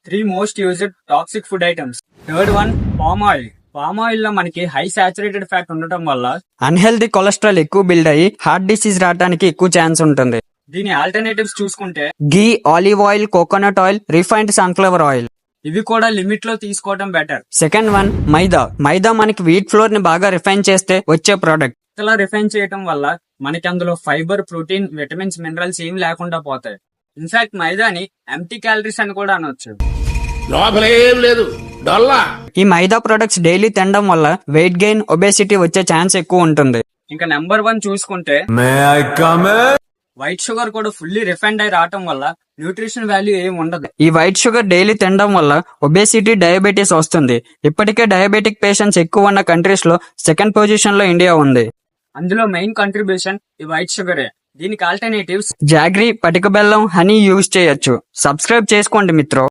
3 most used toxic food items. Third one, palm oil. Palm oil లో మనకి high saturated fat ఉండటం వల్ల unhealthy cholesterol ఎక్కువ build అయ్యి హార్ట్ డిసీజ్ రావడానికి ఎక్కువ ఛాన్స్ ఉంటుంది. దీని ఆల్టర్నేటివ్స్ చూసుకుంటే ghee, olive oil, coconut oil, refined sunflower oil. ఇవి కూడా లిమిట్ లో తీసుకోవడం better. Second one, maida. Maida మనకి వీట్ ఫ్లోర్ ని బాగా రిఫైన్ చేస్తే వచ్చే ప్రోడక్ట్. ఇలా రిఫైన్ చేయడం వల్ల మనకి అందులో ఫైబర్, ప్రోటీన్, విటమిన్స్, మినరల్స్ ఏం లేకుండా పోతాయి. ఇన్ఫాక్ట్ మైదాని ఎంటీ క్యాలరీస్ అని కూడా అనొచ్చు. లోపలేం లేదు, డొల్లా. ఈ మైదా ప్రొడక్ట్స్ డైలీ తినడం వల్ల వెయిట్ గెయిన్, ఒబేసిటీ వచ్చే ఛాన్స్ ఎక్కువ ఉంటుంది. ఇంకా నెంబర్ 1 చూసుకుంటే వైట్ షుగర్ కూడా ఫుల్లీ రిఫైండ్ అయి రావటం వల్ల న్యూట్రిషన్ వాల్యూ ఏం ఉండదు. ఈ వైట్ షుగర్ డైలీ తినడం వల్ల ఒబేసిటీ, డయాబెటీస్ వస్తుంది. ఇప్పటికే డయాబెటిక్ పేషెంట్స్ ఎక్కువ ఉన్న కంట్రీస్ లో సెకండ్ పొజిషన్ లో ఇండియా ఉంది. అందులో మెయిన్ కంట్రిబ్యూషన్ ఈ వైట్ షుగరే. దీనికి ఆల్టర్నేటివ్స్ జాగ్రీ, పటిక బెల్లం, హనీ యూజ్ చేయొచ్చు. సబ్స్క్రైబ్ చేసుకోండి మిత్రో.